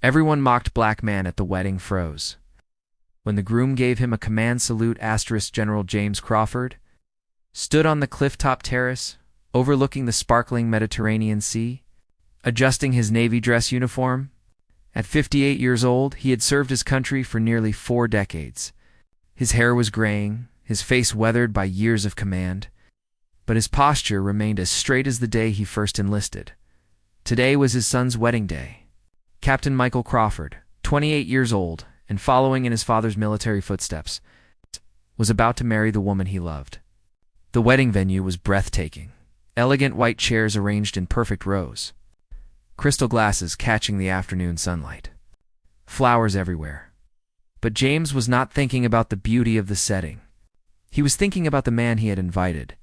Everyone mocked black man at the wedding froze. When the groom gave him a command salute, General James Crawford stood on the clifftop terrace, overlooking the sparkling Mediterranean Sea, adjusting his navy dress uniform. At 58 years old, he had served his country for nearly 4 decades. His hair was graying, his face weathered by years of command, but his posture remained as straight as the day he first enlisted. Today was his son's wedding day. Captain Michael Crawford, 28 years old, and following in his father's military footsteps, was about to marry the woman he loved. The wedding venue was breathtaking. Elegant white chairs arranged in perfect rows. Crystal glasses catching the afternoon sunlight. Flowers everywhere. But James was not thinking about the beauty of the setting. He was thinking about the man he had invited.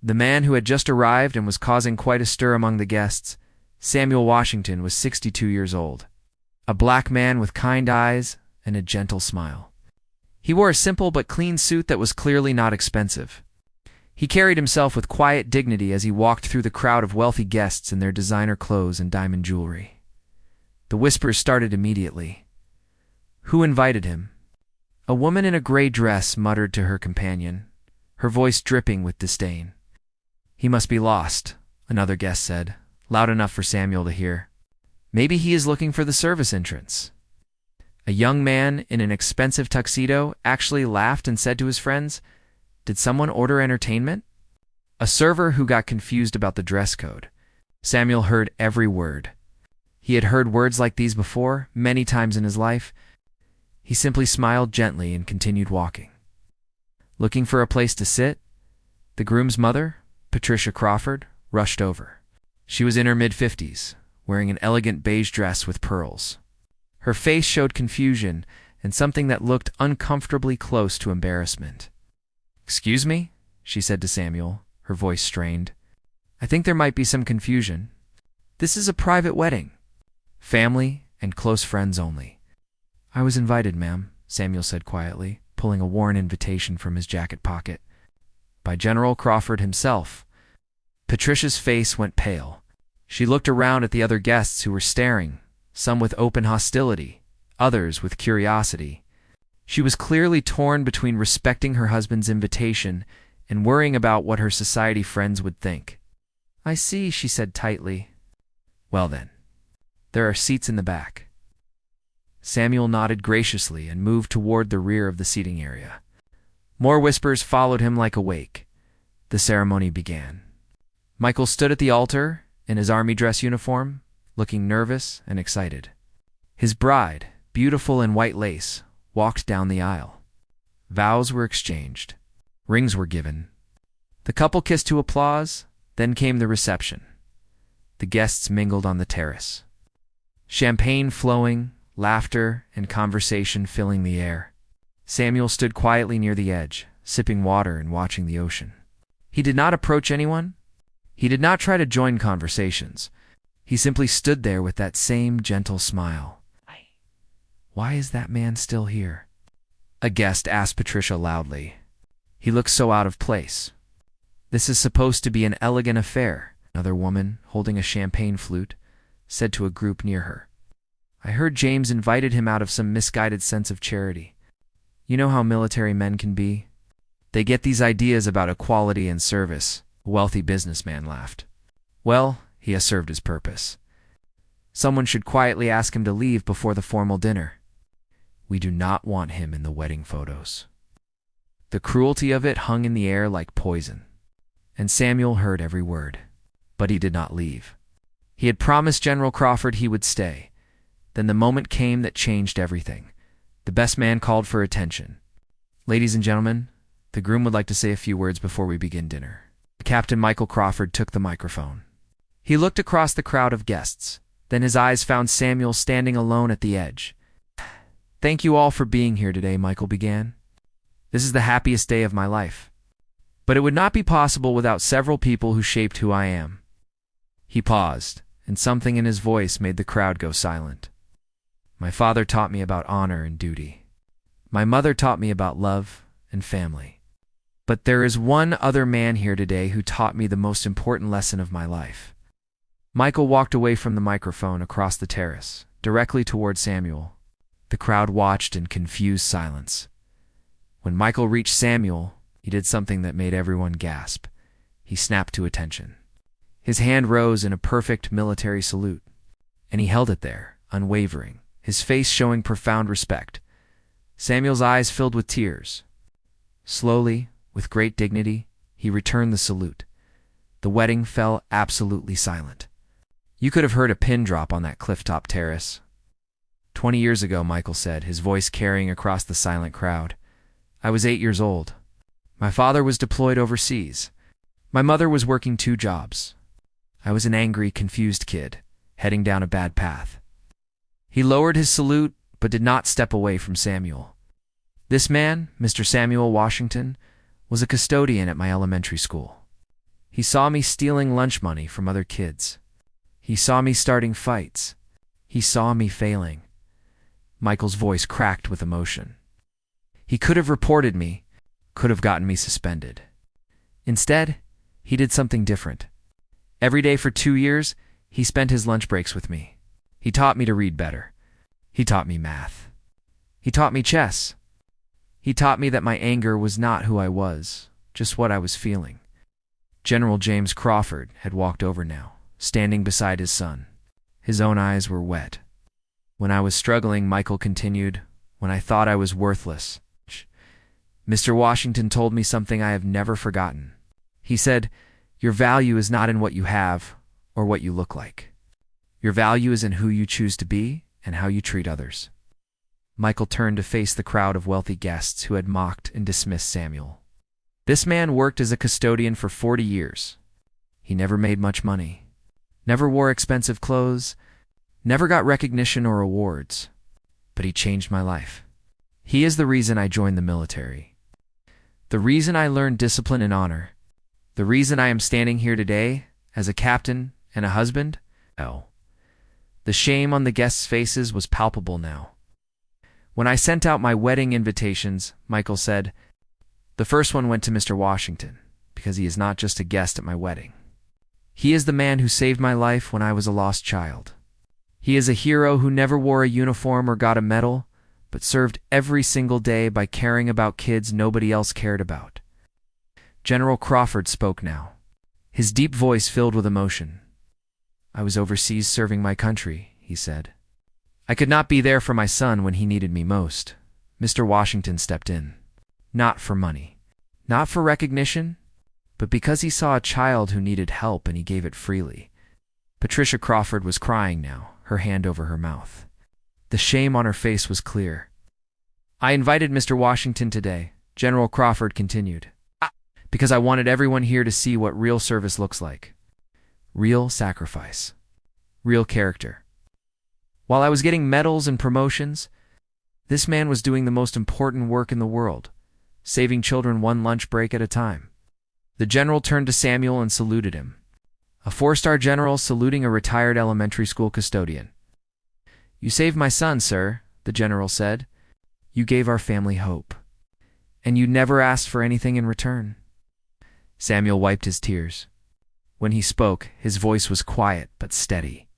The man who had just arrived and was causing quite a stir among the guests. Samuel Washington was 62 years old. A black man with kind eyes and a gentle smile. He wore a simple but clean suit that was clearly not expensive. He carried himself with quiet dignity as he walked through the crowd of wealthy guests in their designer clothes and diamond jewelry. The whispers started immediately. Who invited him? A woman in a gray dress muttered to her companion, her voice dripping with disdain. He must be lost, another guest said, loud enough for Samuel to hear. Maybe he is looking for the service entrance. A young man in an expensive tuxedo actually laughed and said to his friends, "Did someone order entertainment?" A server who got confused about the dress code. Samuel heard every word. He had heard words like these before, many times in his life. He simply smiled gently and continued walking. Looking for a place to sit? The groom's mother, Patricia Crawford, rushed over. She was in her mid-50s, wearing an elegant beige dress with pearls. Her face showed confusion and something that looked uncomfortably close to embarrassment. "Excuse me?" she said to Samuel, her voice strained. "I think there might be some confusion. This is a private wedding. Family and close friends only." "I was invited, ma'am," Samuel said quietly, pulling a worn invitation from his jacket pocket. "By General Crawford himself." Patricia's face went pale. She looked around at the other guests who were staring, some with open hostility, others with curiosity. She was clearly torn between respecting her husband's invitation and worrying about what her society friends would think. "I see," she said tightly. "Well then, there are seats in the back." Samuel nodded graciously and moved toward the rear of the seating area. More whispers followed him like a wake. The ceremony began. Michael stood at the altar in his army dress uniform, looking nervous and excited. His bride, beautiful in white lace, walked down the aisle. Vows were exchanged. Rings were given. The couple kissed to applause, then came the reception. The guests mingled on the terrace. Champagne flowing, laughter and conversation filling the air. Samuel stood quietly near the edge, sipping water and watching the ocean. He did not approach anyone. He did not try to join conversations. He simply stood there with that same gentle smile. "Why is that man still here?" a guest asked Patricia loudly. "He looks so out of place." "This is supposed to be an elegant affair," another woman, holding a champagne flute, said to a group near her. "I heard James invited him out of some misguided sense of charity. You know how military men can be? They get these ideas about equality and service," a wealthy businessman laughed. "Well, he has served his purpose. Someone should quietly ask him to leave before the formal dinner. We do not want him in the wedding photos." The cruelty of it hung in the air like poison, and Samuel heard every word. But he did not leave. He had promised General Crawford he would stay. Then the moment came that changed everything. The best man called for attention. "Ladies and gentlemen, the groom would like to say a few words before we begin dinner." Captain Michael Crawford took the microphone. He looked across the crowd of guests. Then his eyes found Samuel standing alone at the edge. "Thank you all for being here today," Michael began. "This is the happiest day of my life. But it would not be possible without several people who shaped who I am." He paused, and something in his voice made the crowd go silent. "My father taught me about honor and duty. My mother taught me about love and family. But there is one other man here today who taught me the most important lesson of my life." Michael walked away from the microphone across the terrace, directly toward Samuel. The crowd watched in confused silence. When Michael reached Samuel, he did something that made everyone gasp. He snapped to attention. His hand rose in a perfect military salute, and he held it there, unwavering, his face showing profound respect. Samuel's eyes filled with tears. Slowly, with great dignity, he returned the salute. The wedding fell absolutely silent. You could have heard a pin drop on that clifftop terrace. 20 years ago, Michael said, his voice carrying across the silent crowd. I was 8 years old. My father was deployed overseas. My mother was working 2 jobs. I was an angry, confused kid, heading down a bad path. He lowered his salute, but did not step away from Samuel. This man, Mr. Samuel Washington, was a custodian at my elementary school. He saw me stealing lunch money from other kids. He saw me starting fights. He saw me failing. Michael's voice cracked with emotion. He could have reported me, could have gotten me suspended. Instead, he did something different. Every day for 2 years, he spent his lunch breaks with me. He taught me to read better. He taught me math. He taught me chess. He taught me that my anger was not who I was, just what I was feeling. General James Crawford had walked over now, standing beside his son. His own eyes were wet. When I was struggling, Michael continued, when I thought I was worthless, Mr. Washington told me something I have never forgotten. He said, your value is not in what you have or what you look like. Your value is in who you choose to be and how you treat others. Michael turned to face the crowd of wealthy guests who had mocked and dismissed Samuel. This man worked as a custodian for 40 years. He never made much money, never wore expensive clothes, never got recognition or awards, but he changed my life. He is the reason I joined the military, the reason I learned discipline and honor, the reason I am standing here today as a captain and a husband. Oh, the shame on the guests' faces was palpable now. When I sent out my wedding invitations, Michael said, the first one went to Mr. Washington, because he is not just a guest at my wedding. He is the man who saved my life when I was a lost child. He is a hero who never wore a uniform or got a medal, but served every single day by caring about kids nobody else cared about. General Crawford spoke now, his deep voice filled with emotion. I was overseas serving my country, he said. I could not be there for my son when he needed me most. Mr. Washington stepped in. Not for money, not for recognition, but because he saw a child who needed help and he gave it freely. Patricia Crawford was crying now, her hand over her mouth. The shame on her face was clear. I invited Mr. Washington today, General Crawford continued, because I wanted everyone here to see what real service looks like. Real sacrifice. Real character. While I was getting medals and promotions, this man was doing the most important work in the world, saving children one lunch break at a time. The general turned to Samuel and saluted him. A 4-star general saluting a retired elementary school custodian. You saved my son, sir, the general said. You gave our family hope. And you never asked for anything in return. Samuel wiped his tears. When he spoke, his voice was quiet but steady.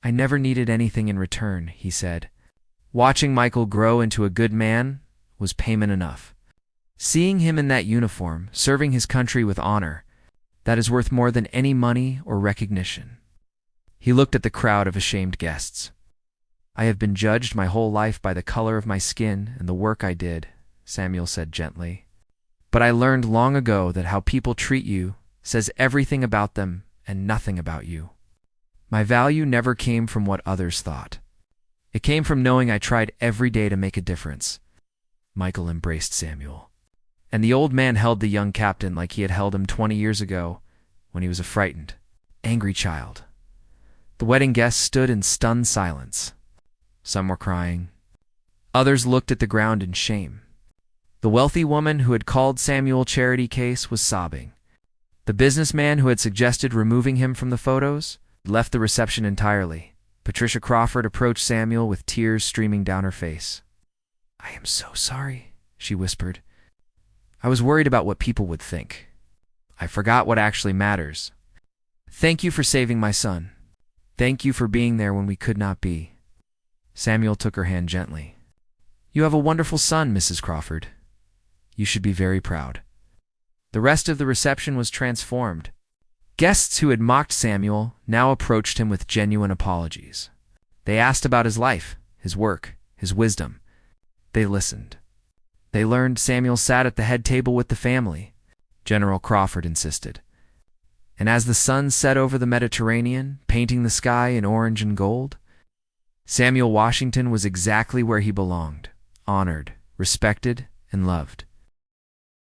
I never needed anything in return, he said. Watching Michael grow into a good man was payment enough. Seeing him in that uniform, serving his country with honor, that is worth more than any money or recognition. He looked at the crowd of ashamed guests. I have been judged my whole life by the color of my skin and the work I did, Samuel said gently. But I learned long ago that how people treat you says everything about them and nothing about you. My value never came from what others thought. It came from knowing I tried every day to make a difference. Michael embraced Samuel. And the old man held the young captain like he had held him 20 years ago when he was a frightened, angry child. The wedding guests stood in stunned silence. Some were crying. Others looked at the ground in shame. The wealthy woman who had called Samuel charity case was sobbing. The businessman who had suggested removing him from the photos left the reception entirely. Patricia Crawford approached Samuel with tears streaming down her face. I am so sorry, she whispered. I was worried about what people would think. I forgot what actually matters. Thank you for saving my son. Thank you for being there when we could not be. Samuel took her hand gently. "You have a wonderful son, Mrs. Crawford. You should be very proud." The rest of the reception was transformed. Guests who had mocked Samuel now approached him with genuine apologies. They asked about his life, his work, his wisdom. They listened. They learned Samuel sat at the head table with the family, General Crawford insisted. And as the sun set over the Mediterranean, painting the sky in orange and gold, Samuel Washington was exactly where he belonged, honored, respected, and loved.